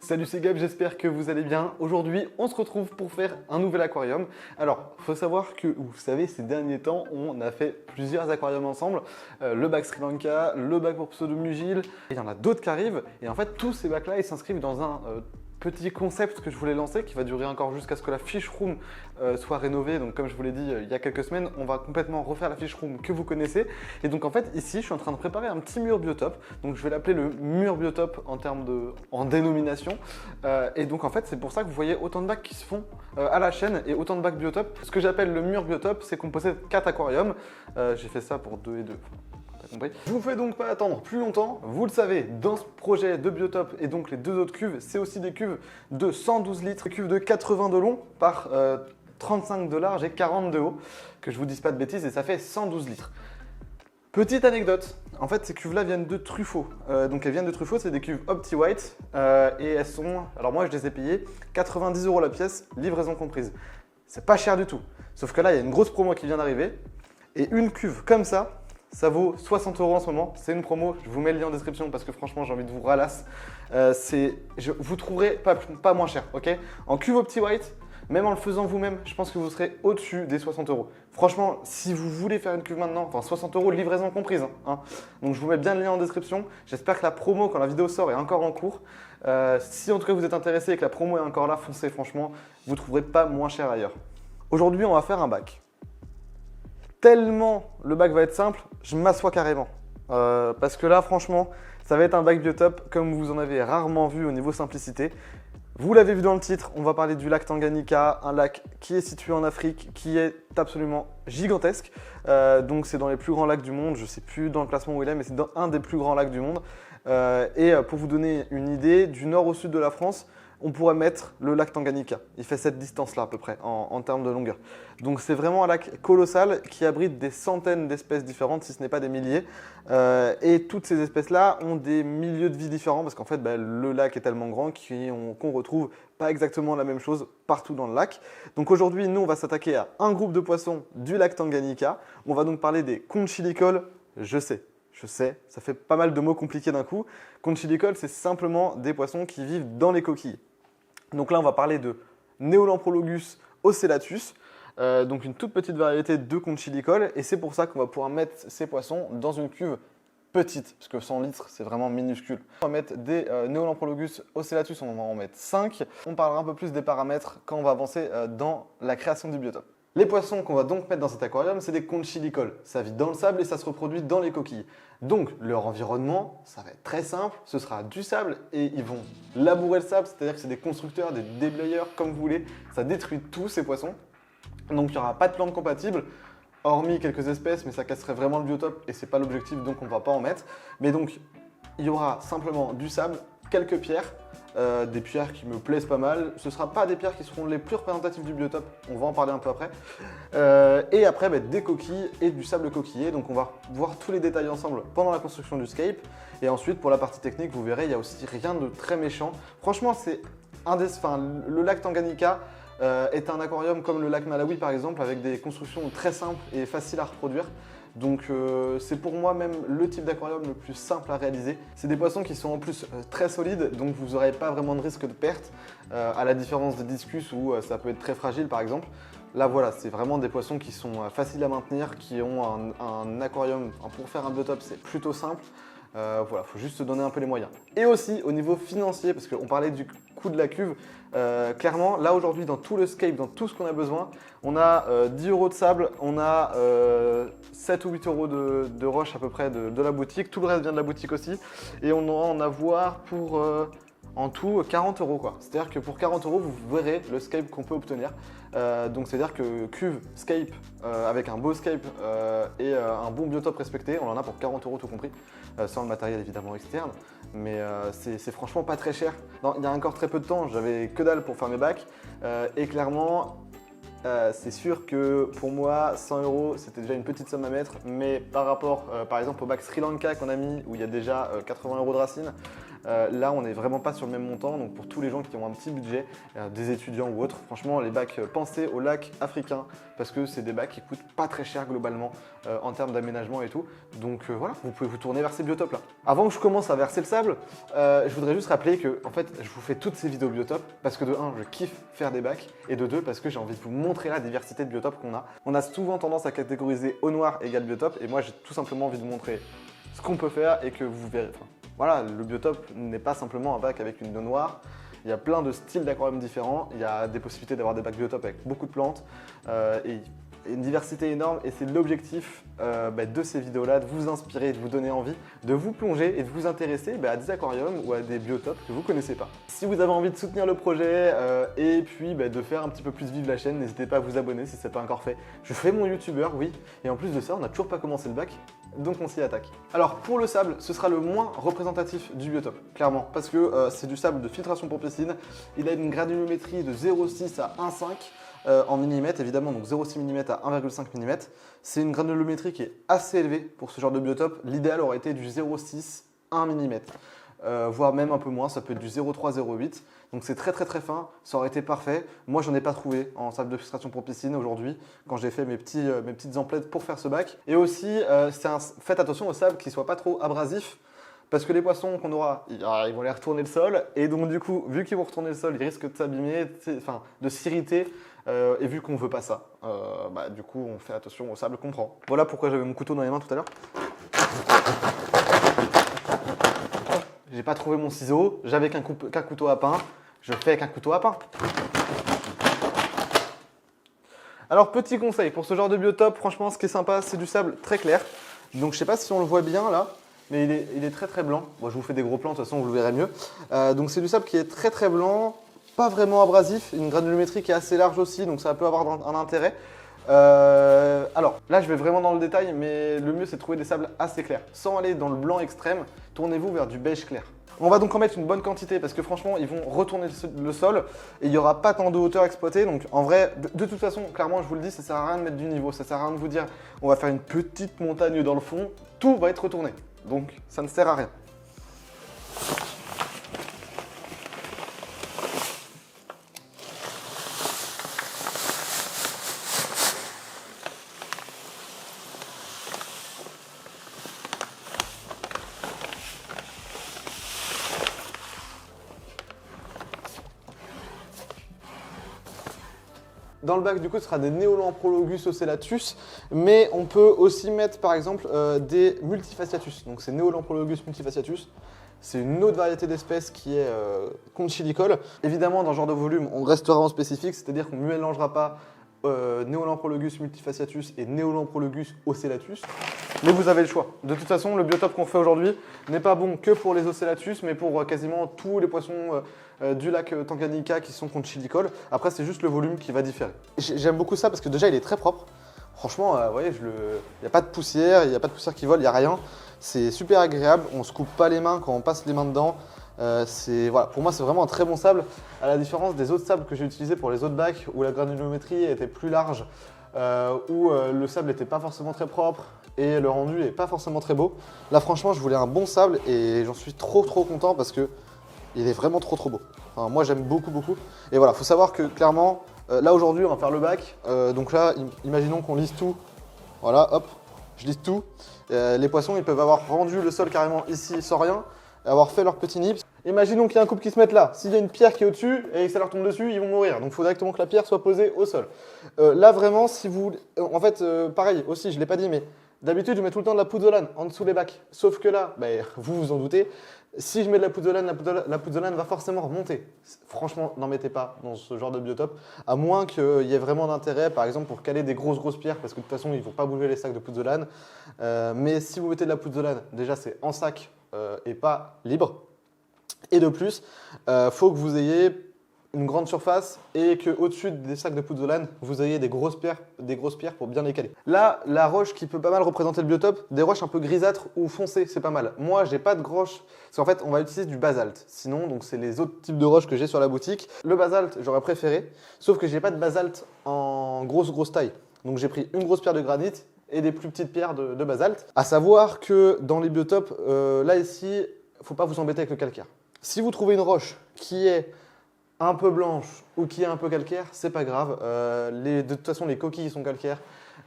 Salut, c'est Gab, j'espère que vous allez bien. Aujourd'hui, on se retrouve pour faire un nouvel aquarium. Alors, il faut savoir que, vous savez, ces derniers temps, on a fait plusieurs aquariums ensemble. Le bac Sri Lanka, le bac pour pseudo-mugile, il y en a d'autres qui arrivent. Et en fait, tous ces bacs-là, ils s'inscrivent dans un petit concept que je voulais lancer, qui va durer encore jusqu'à ce que la fiche room soit rénovée. Donc comme je vous l'ai dit il y a quelques semaines, on va complètement refaire la fiche room que vous connaissez. Et donc en fait ici je suis en train de préparer un petit mur biotope. Donc je vais l'appeler le mur biotope en dénomination. Et donc en fait c'est pour ça que vous voyez autant de bacs qui se font à la chaîne et autant de bacs biotope. Ce que j'appelle le mur biotope, c'est qu'on possède 4 aquariums. J'ai fait ça pour 2 et 2. Je vous fais donc pas attendre plus longtemps. Vous le savez, dans ce projet de biotope et donc les deux autres cuves, c'est aussi des cuves de 112 litres, cuves de 80 de long par 35 de large et 40 de haut, que je vous dise pas de bêtises, et ça fait 112 litres. Petite anecdote, en fait ces cuves là viennent de Truffaut. Donc elles viennent de Truffaut, c'est des cuves OptiWhite et elles sont, alors moi je les ai payées 90 € la pièce, livraison comprise. C'est pas cher du tout, sauf que là il y a une grosse promo qui vient d'arriver et une cuve comme ça vaut 60 € en ce moment. C'est une promo, je vous mets le lien en description parce que franchement j'ai envie de vous ralasser. Vous trouverez pas moins cher, ok? En cuve OptiWhite, même en le faisant vous-même, je pense que vous serez au-dessus des 60 €. Franchement, si vous voulez faire une cuve maintenant, enfin 60 € livraison comprise, hein. Donc je vous mets bien le lien en description. J'espère que la promo, quand la vidéo sort, est encore en cours. Si en tout cas vous êtes intéressé et que la promo est encore là, foncez, franchement, vous ne trouverez pas moins cher ailleurs. Aujourd'hui, on va faire un bac. Tellement le bac va être simple, je m'assois carrément. Parce que là, franchement, ça va être un bac biotope comme vous en avez rarement vu au niveau simplicité. Vous l'avez vu dans le titre, on va parler du lac Tanganyika, un lac qui est situé en Afrique, qui est absolument gigantesque. Donc c'est dans les plus grands lacs du monde, je ne sais plus dans le classement où il est, mais c'est dans un des plus grands lacs du monde. Et pour vous donner une idée, du nord au sud de la France, on pourrait mettre le lac Tanganyika. Il fait cette distance-là à peu près en termes de longueur. Donc c'est vraiment un lac colossal qui abrite des centaines d'espèces différentes, si ce n'est pas des milliers. Et toutes ces espèces-là ont des milieux de vie différents parce qu'en fait, le lac est tellement grand qu'on retrouve pas exactement la même chose partout dans le lac. Donc aujourd'hui, nous, on va s'attaquer à un groupe de poissons du lac Tanganyika. On va donc parler des conchilicoles. Je sais, ça fait pas mal de mots compliqués d'un coup. Conchilicoles, c'est simplement des poissons qui vivent dans les coquilles. Donc là, on va parler de Neolamprologus ocellatus, donc une toute petite variété de conchilicoles. Et c'est pour ça qu'on va pouvoir mettre ces poissons dans une cuve petite, parce que 100 litres, c'est vraiment minuscule. On va mettre des Neolamprologus ocellatus, on va en mettre 5. On parlera un peu plus des paramètres quand on va avancer dans la création du biotope. Les poissons qu'on va donc mettre dans cet aquarium, c'est des conchilicoles. Ça vit dans le sable et ça se reproduit dans les coquilles. Donc leur environnement, ça va être très simple, ce sera du sable et ils vont labourer le sable, c'est-à-dire que c'est des constructeurs, des déblayeurs, comme vous voulez. Ça détruit tous ces poissons. Donc il n'y aura pas de plantes compatibles, hormis quelques espèces, mais ça casserait vraiment le biotope et c'est pas l'objectif, donc on ne va pas en mettre. Mais donc il y aura simplement du sable, quelques pierres, des pierres qui me plaisent pas mal. Ce ne sera pas des pierres qui seront les plus représentatives du biotope, on va en parler un peu après. Et après, des coquilles et du sable coquillé. Donc on va voir tous les détails ensemble pendant la construction du scape. Et ensuite, pour la partie technique, vous verrez, il n'y a aussi rien de très méchant. Franchement, le lac Tanganyika est un aquarium comme le lac Malawi par exemple, avec des constructions très simples et faciles à reproduire. Donc c'est pour moi même le type d'aquarium le plus simple à réaliser. C'est des poissons qui sont en plus très solides, donc vous n'aurez pas vraiment de risque de perte, à la différence des discus où ça peut être très fragile par exemple. Là voilà, c'est vraiment des poissons qui sont faciles à maintenir, qui ont un aquarium, pour faire un biotope c'est plutôt simple. Voilà, il faut juste se donner un peu les moyens. Et aussi au niveau financier, parce qu'on parlait du coût de la cuve, clairement là aujourd'hui dans tout le scape, dans tout ce qu'on a besoin, on a 10 € de sable, on a 7 ou 8 € de roche à peu près de la boutique, tout le reste vient de la boutique aussi, et on va en avoir pour en tout 40 € quoi. C'est-à-dire que pour 40 € vous verrez le scape qu'on peut obtenir. Donc c'est-à-dire que cuve, scape, avec un beau scape et un bon biotope respecté, on en a pour 40 € tout compris, sans le matériel évidemment externe. Mais c'est franchement pas très cher. Il y a encore très peu de temps, j'avais que dalle pour faire mes bacs et clairement c'est sûr que pour moi 100 € c'était déjà une petite somme à mettre, mais par rapport par exemple au bac Sri Lanka qu'on a mis où il y a déjà 80 € de racines, Là, on n'est vraiment pas sur le même montant. Donc pour tous les gens qui ont un petit budget, des étudiants ou autres, franchement, les bacs, pensez aux lacs africains parce que c'est des bacs qui coûtent pas très cher globalement en termes d'aménagement et tout. Donc voilà, vous pouvez vous tourner vers ces biotopes là. Avant que je commence à verser le sable, je voudrais juste rappeler que en fait, je vous fais toutes ces vidéos biotopes parce que de 1, je kiffe faire des bacs et de 2, parce que j'ai envie de vous montrer la diversité de biotopes qu'on a. On a souvent tendance à catégoriser eau noire égale biotope et moi j'ai tout simplement envie de montrer ce qu'on peut faire et que vous verrez. Enfin, voilà, le biotope n'est pas simplement un bac avec une eau noire. Il y a plein de styles d'aquarium différents. Il y a des possibilités d'avoir des bacs biotopes avec beaucoup de plantes et une diversité énorme. Et c'est l'objectif de ces vidéos-là, de vous inspirer, de vous donner envie, de vous plonger et de vous intéresser à des aquariums ou à des biotopes que vous ne connaissez pas. Si vous avez envie de soutenir le projet et puis de faire un petit peu plus vivre la chaîne, n'hésitez pas à vous abonner si ce n'est pas encore fait. Je fais mon youtubeur, oui. Et en plus de ça, on n'a toujours pas commencé le bac. Donc on s'y attaque. Alors pour le sable, ce sera le moins représentatif du biotope, clairement, parce que c'est du sable de filtration pour piscine. Il a une granulométrie de 0,6 à 1,5 en millimètres, évidemment, donc 0,6 mm à 1,5 mm. C'est une granulométrie qui est assez élevée pour ce genre de biotope. L'idéal aurait été du 0,6 1 mm. Voire même un peu moins, ça peut être du 0,3, 0,8. Donc c'est très fin, ça aurait été parfait. Moi, j'en ai pas trouvé en sable de filtration pour piscine aujourd'hui, quand j'ai fait mes petites emplettes pour faire ce bac. Et aussi, faites attention au sable qui soit pas trop abrasif, parce que les poissons qu'on aura, ils vont aller retourner le sol. Et donc du coup, vu qu'ils vont retourner le sol, ils risquent de s'abîmer, de s'irriter. Et vu qu'on veut pas ça, du coup, on fait attention au sable qu'on prend. Voilà pourquoi j'avais mon couteau dans les mains tout à l'heure. J'ai pas trouvé mon ciseau, j'avais qu'un couteau à pain, je fais avec un couteau à pain. Alors petit conseil, pour ce genre de biotope, franchement ce qui est sympa, c'est du sable très clair. Donc je sais pas si on le voit bien là, mais il est très blanc. Bon, je vous fais des gros plans, de toute façon vous le verrez mieux. Donc c'est du sable qui est très blanc, pas vraiment abrasif, une granulométrie qui est assez large aussi, donc ça peut avoir un intérêt. Alors là je vais vraiment dans le détail, mais le mieux c'est de trouver des sables assez clairs. Sans aller dans le blanc extrême, tournez-vous vers du beige clair. On va donc en mettre une bonne quantité parce que franchement ils vont retourner le sol et il n'y aura pas tant de hauteur exploitée. Donc en vrai, de toute façon, clairement je vous le dis, ça sert à rien de mettre du niveau, ça sert à rien de vous dire on va faire une petite montagne dans le fond, tout va être retourné. Donc ça ne sert à rien. Dans le bac, du coup, ce sera des Neolamprologus ocellatus, mais on peut aussi mettre, par exemple, des multifasciatus. Donc, c'est Neolamprologus multifasciatus. C'est une autre variété d'espèces qui est conchilicole. Évidemment, dans ce genre de volume, on restera en spécifique, c'est-à-dire qu'on ne mélangera pas Neolamprologus multifasciatus et Neolamprologus ocellatus. Mais vous avez le choix. De toute façon, le biotope qu'on fait aujourd'hui n'est pas bon que pour les ocellatus, mais pour quasiment tous les poissons du lac Tanganyika qui sont conchilicoles. Après, c'est juste le volume qui va différer. J'aime beaucoup ça parce que déjà, il est très propre. Franchement, vous voyez, il n'y a pas de poussière, il n'y a pas de poussière qui vole, il n'y a rien. C'est super agréable, on ne se coupe pas les mains quand on passe les mains dedans. Voilà, pour moi, c'est vraiment un très bon sable, à la différence des autres sables que j'ai utilisés pour les autres bacs où la granulométrie était plus large, où le sable n'était pas forcément très propre et le rendu n'est pas forcément très beau. Là, franchement, je voulais un bon sable et j'en suis trop content parce que il est vraiment trop beau. Enfin, moi, j'aime beaucoup. Et voilà, il faut savoir que clairement, là aujourd'hui, on va faire le bac. Donc là, imaginons qu'on lisse tout. Voilà, hop, je lisse tout. Les poissons, ils peuvent avoir rendu le sol carrément ici sans rien et avoir fait leur petit nid. Imaginons qu'il y a un couple qui se mette là. S'il y a une pierre qui est au-dessus et que ça leur tombe dessus, ils vont mourir. Donc il faut directement que la pierre soit posée au sol. Là, vraiment, si vous... En fait, pareil, aussi, je ne l'ai pas dit, mais d'habitude, je mets tout le temps de la pouzzolane en dessous les bacs. Sauf que là, vous vous en doutez, si je mets de la pouzzolane, la pouzzolane va forcément remonter. Franchement, n'en mettez pas dans ce genre de biotope, à moins qu'il y ait vraiment d'intérêt, par exemple pour caler des grosses pierres, parce que de toute façon, ils ne vont pas bouger les sacs de pouzzolane. Mais si vous mettez de la pouzzolane, déjà c'est en sac et pas libre. Et de plus, faut que vous ayez une grande surface et qu'au-dessus des sacs de pouzzolane, vous ayez des grosses pierres pour bien les caler. Là, la roche qui peut pas mal représenter le biotope, des roches un peu grisâtres ou foncées, c'est pas mal. Moi, j'ai pas de roche, parce qu'en fait, on va utiliser du basalte. Sinon, donc c'est les autres types de roches que j'ai sur la boutique. Le basalte, j'aurais préféré, sauf que j'ai pas de basalte en grosse taille. Donc j'ai pris une grosse pierre de granit et des plus petites pierres de basalte. À savoir que dans les biotopes, là ici, faut pas vous embêter avec le calcaire. Si vous trouvez une roche qui est un peu blanche ou qui est un peu calcaire, c'est pas grave. De toute façon, les coquilles sont calcaires.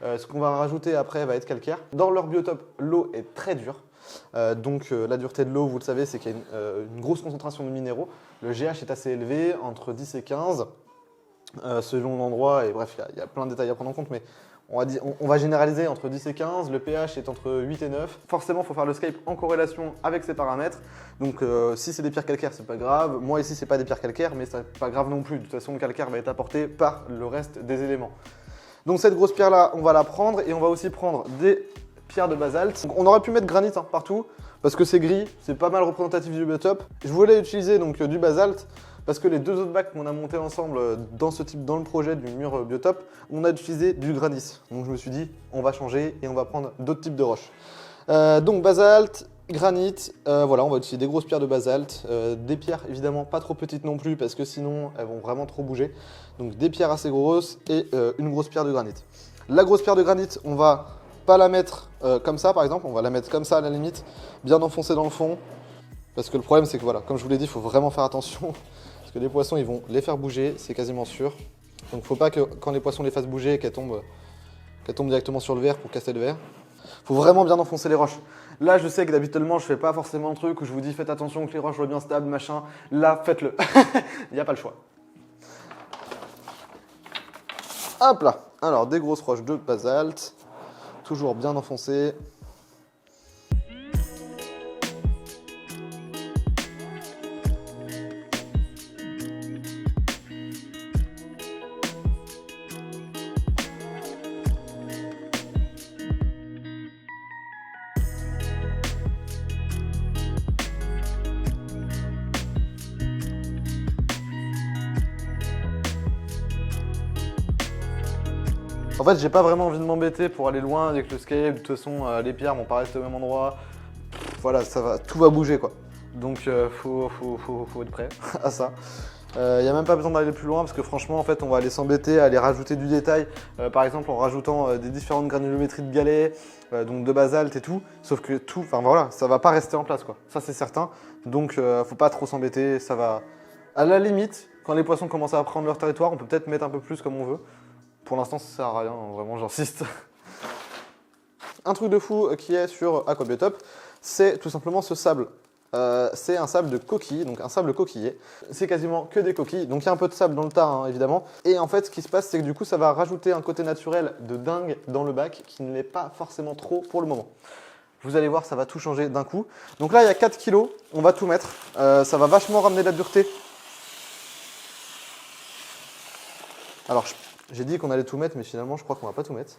Ce qu'on va rajouter après va être calcaire. Dans leur biotope, l'eau est très dure. Donc la dureté de l'eau, vous le savez, c'est qu'il y a une grosse concentration de minéraux. Le GH est assez élevé, entre 10 et 15, selon l'endroit. Et bref, il y a plein de détails à prendre en compte, mais on va généraliser entre 10 et 15. Le pH est entre 8 et 9. Forcément, il faut faire le scape en corrélation avec ces paramètres. Donc si c'est des pierres calcaires, c'est pas grave. Moi ici, c'est pas des pierres calcaires, mais c'est pas grave non plus. De toute façon, le calcaire va être apporté par le reste des éléments. Donc cette grosse pierre là, on va la prendre et on va aussi prendre des pierres de basalte. Donc, on aurait pu mettre granit partout parce que c'est gris, c'est pas mal représentatif du biotope. Je voulais utiliser donc du basalte parce que les deux autres bacs qu'on a montés ensemble dans le projet du mur biotope, on a utilisé du granit. Donc je me suis dit, on va changer et on va prendre d'autres types de roches. Donc basalte, granit, voilà, on va utiliser des grosses pierres de basalte, des pierres évidemment pas trop petites non plus parce que sinon elles vont vraiment trop bouger. Donc des pierres assez grosses et une grosse pierre de granit. La grosse pierre de granit, on va pas la mettre comme ça par exemple, on va la mettre comme ça à la limite, bien enfoncée dans le fond. Parce que le problème c'est que voilà, comme je vous l'ai dit, il faut vraiment faire attention. Parce que les poissons ils vont les faire bouger, c'est quasiment sûr. Donc faut pas que quand les poissons les fassent bouger, qu'elles tombent directement sur le verre pour casser le verre. Faut vraiment bien enfoncer les roches. Là, je sais que d'habituellement, je fais pas forcément le truc où je vous dis faites attention que les roches soient bien stables, machin. Là, faites-le. Il n'y a pas le choix. Hop là. Alors, des grosses roches de basalte. Toujours bien enfoncées. En fait, j'ai pas vraiment envie de m'embêter pour aller loin avec le scale. De toute façon, les pierres vont pas rester au même endroit. Voilà, tout va bouger quoi. Donc, faut être prêt à ça. Il n'y a même pas besoin d'aller plus loin parce que franchement, en fait, on va aller s'embêter à aller rajouter du détail. Par exemple, en rajoutant des différentes granulométries de galets, donc de basalte et tout. Sauf que enfin voilà, ça va pas rester en place quoi. Ça, c'est certain. Donc, faut pas trop s'embêter. Ça va. À la limite, quand les poissons commencent à prendre leur territoire, on peut peut-être mettre un peu plus comme on veut. Pour l'instant, ça sert à rien, vraiment, j'insiste. Un truc de fou qui est sur Aquabiotop, c'est tout simplement ce sable. C'est un sable de coquille, donc un sable coquillé. C'est quasiment que des coquilles, donc il y a un peu de sable dans le tas, hein, évidemment. Et en fait, ce qui se passe, c'est que du coup, ça va rajouter un côté naturel de dingue dans le bac qui ne l'est pas forcément trop pour le moment. Vous allez voir, ça va tout changer d'un coup. Donc là, il y a 4 kilos, on va tout mettre. Ça va vachement ramener la dureté. Alors, j'ai dit qu'on allait tout mettre, mais finalement, je crois qu'on va pas tout mettre.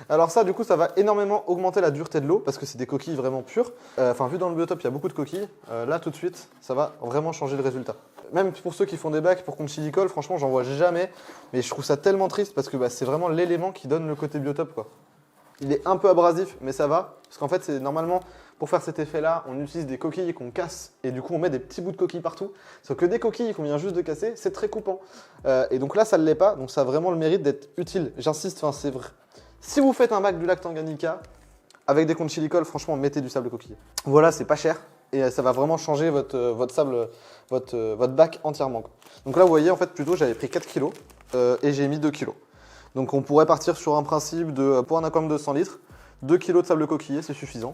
Alors ça, du coup, ça va énormément augmenter la dureté de l'eau parce que c'est des coquilles vraiment pures. Enfin, vu dans le biotope, il y a beaucoup de coquilles. Là, tout de suite, ça va vraiment changer le résultat. Même pour ceux qui font des bacs pour conchilicole, franchement, j'en vois jamais. Mais je trouve ça tellement triste parce que c'est vraiment l'élément qui donne le côté biotope, quoi. Il est un peu abrasif, mais ça va. Parce qu'en fait, c'est normalement, pour faire cet effet-là, on utilise des coquilles qu'on casse. Et du coup, on met des petits bouts de coquilles partout. Sauf que des coquilles qu'on vient juste de casser, c'est très coupant. Et donc là, ça ne l'est pas. Donc ça a vraiment le mérite d'être utile. J'insiste, c'est vrai. Si vous faites un bac du lac Tanganyika, avec des conchilicoles, franchement, mettez du sable coquillé. Voilà, c'est pas cher. Et ça va vraiment changer votre sable, votre bac entièrement, quoi. Donc là, vous voyez, en fait, plutôt, j'avais pris 4 kg et j'ai mis 2 kg. Donc on pourrait partir sur un principe de, pour un aquarium de 100 litres, 2 kg de sable coquillé, c'est suffisant.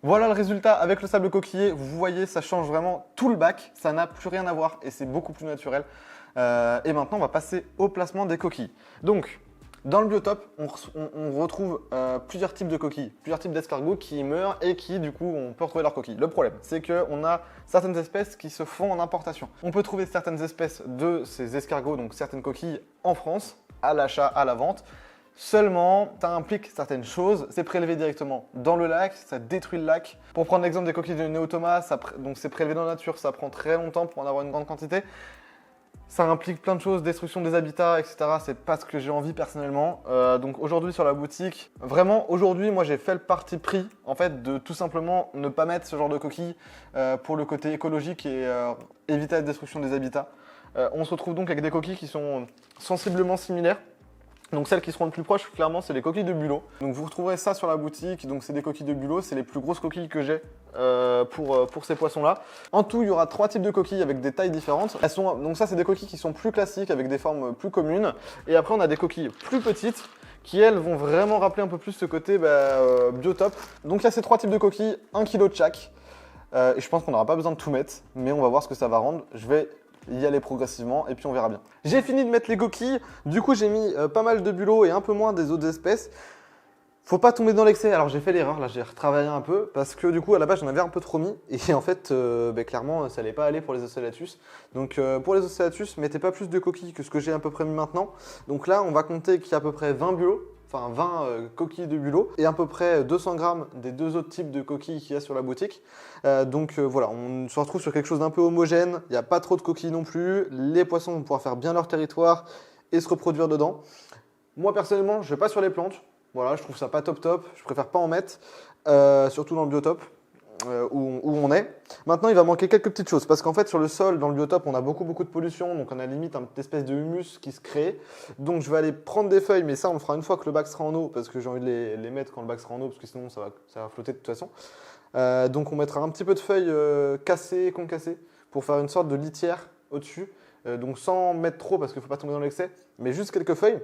Voilà le résultat avec le sable coquillé. Vous voyez, ça change vraiment tout le bac. Ça n'a plus rien à voir et c'est beaucoup plus naturel. Et maintenant, on va passer au placement des coquilles. Donc, dans le biotope, on retrouve plusieurs types de coquilles, plusieurs types d'escargots qui meurent et qui, du coup, on peut retrouver leurs coquilles. Le problème, c'est qu'on a certaines espèces qui se font en importation. On peut trouver certaines espèces de ces escargots, donc certaines coquilles, en France, à l'achat, à la vente. Seulement, ça implique certaines choses. C'est prélevé directement dans le lac, ça détruit le lac. Pour prendre l'exemple des coquilles de Néotoma, donc c'est prélevé dans la nature, ça prend très longtemps pour en avoir une grande quantité. Ça implique plein de choses, destruction des habitats, etc. C'est pas ce que j'ai envie personnellement. Donc aujourd'hui sur la boutique, vraiment aujourd'hui, moi j'ai fait le parti pris en fait de tout simplement ne pas mettre ce genre de coquilles pour le côté écologique et éviter la destruction des habitats. On se retrouve donc avec des coquilles qui sont sensiblement similaires. Donc celles qui seront le plus proches, clairement, c'est les coquilles de bulot. Donc vous retrouverez ça sur la boutique. Donc c'est des coquilles de bulot, c'est les plus grosses coquilles que j'ai pour ces poissons-là. En tout, il y aura 3 types de coquilles avec des tailles différentes. Donc ça, c'est des coquilles qui sont plus classiques avec des formes plus communes. Et après, on a des coquilles plus petites qui, elles, vont vraiment rappeler un peu plus ce côté biotop. Donc il y a ces 3 types de coquilles, 1 kg de chaque. Et je pense qu'on n'aura pas besoin de tout mettre, mais on va voir ce que ça va rendre. Je vais y aller progressivement et puis on verra bien. J'ai fini de mettre les coquilles, du coup j'ai mis pas mal de bulots et un peu moins des autres espèces. Faut pas tomber dans l'excès. Alors j'ai fait l'erreur, là j'ai retravaillé un peu parce que du coup à la base j'en avais un peu trop mis et en fait clairement ça allait pas aller pour les ocellatus. Donc pour les ocellatus, mettez pas plus de coquilles que ce que j'ai à peu près mis maintenant. Donc là on va compter qu'il y a à peu près 20 bulots. Enfin 20 coquilles de bulot et à peu près 200 grammes des 2 autres types de coquilles qu'il y a sur la boutique. Voilà, on se retrouve sur quelque chose d'un peu homogène, il n'y a pas trop de coquilles non plus, les poissons vont pouvoir faire bien leur territoire et se reproduire dedans. Moi personnellement, je ne vais pas sur les plantes, voilà, je trouve ça pas top, je préfère pas en mettre, surtout dans le biotope. Où on est. Maintenant, il va manquer quelques petites choses parce qu'en fait, sur le sol, dans le biotope, on a beaucoup de pollution, donc on a limite une espèce de humus qui se crée. Donc, je vais aller prendre des feuilles, mais ça, on le fera une fois que le bac sera en eau parce que j'ai envie de les mettre quand le bac sera en eau parce que sinon, ça va flotter de toute façon. Donc, on mettra un petit peu de feuilles cassées, concassées pour faire une sorte de litière au-dessus. Donc, sans mettre trop parce qu'il ne faut pas tomber dans l'excès, mais juste quelques feuilles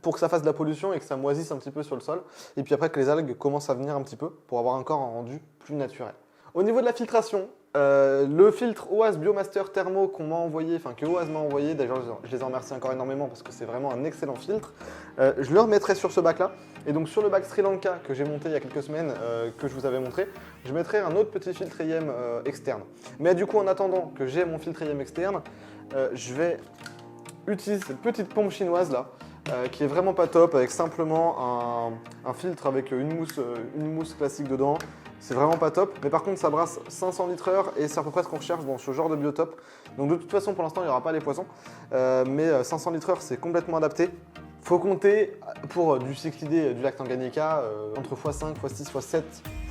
pour que ça fasse de la pollution et que ça moisisse un petit peu sur le sol. Et puis après que les algues commencent à venir un petit peu pour avoir encore un rendu plus naturel. Au niveau de la filtration, le filtre OAS Biomaster Thermo qu'on m'a envoyé, enfin que OAS m'a envoyé, d'ailleurs je les en remercie encore énormément parce que c'est vraiment un excellent filtre, je le remettrai sur ce bac là. Et donc sur le bac Sri Lanka que j'ai monté il y a quelques semaines, que je vous avais montré, je mettrai un autre petit filtre EM externe. Mais du coup en attendant que j'ai mon filtre EM externe, je vais utiliser cette petite pompe chinoise là, qui est vraiment pas top, avec simplement un filtre avec une mousse classique dedans. C'est vraiment pas top, mais par contre ça brasse 500 litres/heure et c'est à peu près ce qu'on recherche dans ce genre de biotope. Donc de toute façon pour l'instant il n'y aura pas les poissons, mais 500 litres/heure c'est complètement adapté. Faut compter pour du cyclidé du lac Tanganyika entre x5, x6, x7,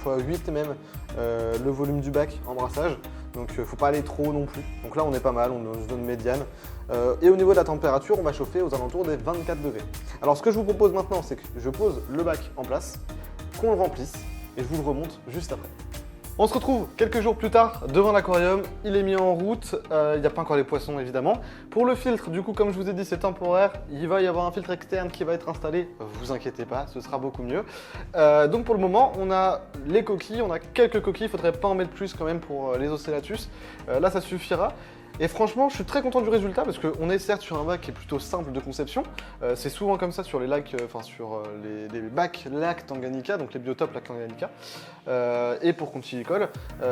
x8 même le volume du bac en brassage. Donc faut pas aller trop non plus. Donc là on est pas mal, on est dans une zone médiane. Et au niveau de la température, on va chauffer aux alentours des 24 degrés. Alors ce que je vous propose maintenant, c'est que je pose le bac en place, qu'on le remplisse et je vous le remonte juste après. On se retrouve quelques jours plus tard devant l'aquarium, il est mis en route, il n'y a pas encore les poissons évidemment. Pour le filtre, du coup comme je vous ai dit c'est temporaire, il va y avoir un filtre externe qui va être installé, vous inquiétez pas, ce sera beaucoup mieux. Donc pour le moment on a les coquilles, on a quelques coquilles, il ne faudrait pas en mettre plus quand même pour les ocellatus, là ça suffira. Et franchement, je suis très content du résultat parce qu'on est certes sur un bac qui est plutôt simple de conception. C'est souvent comme ça sur les lacs, sur les bacs lacs Tanganyika, donc les biotopes lacs Tanganyika, et pour Conchilicole.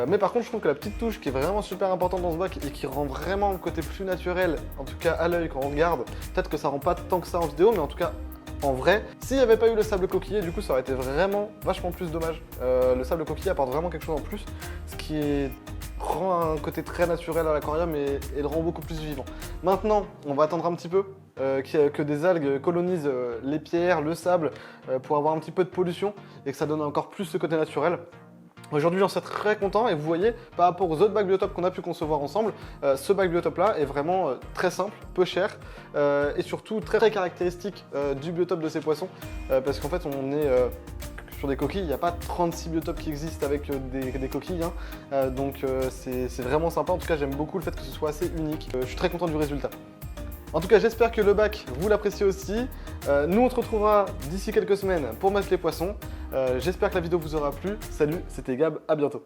Mais par contre, je trouve que la petite touche qui est vraiment super importante dans ce bac et qui rend vraiment le côté plus naturel, en tout cas à l'œil quand on regarde, peut-être que ça rend pas tant que ça en vidéo, mais en tout cas en vrai, s'il n'y avait pas eu le sable coquillé, du coup ça aurait été vraiment vachement plus dommage. Le sable coquillé apporte vraiment quelque chose en plus, ce qui rend un côté très naturel à l'aquarium et le rend beaucoup plus vivant. Maintenant, on va attendre un petit peu que des algues colonisent les pierres, le sable, pour avoir un petit peu de pollution et que ça donne encore plus ce côté naturel. Aujourd'hui, j'en suis très content et vous voyez, par rapport aux autres bacs biotopes qu'on a pu concevoir ensemble, ce bac biotope là est vraiment très simple, peu cher et surtout très caractéristique du biotope de ces poissons parce qu'en fait on est sur des coquilles, il n'y a pas 36 biotopes qui existent avec des coquilles, hein. Donc c'est vraiment sympa, en tout cas j'aime beaucoup le fait que ce soit assez unique, je suis très content du résultat. En tout cas, j'espère que le bac, vous l'appréciez aussi. Nous, on se retrouvera d'ici quelques semaines pour mettre les poissons. J'espère que la vidéo vous aura plu. Salut, c'était Gab, à bientôt.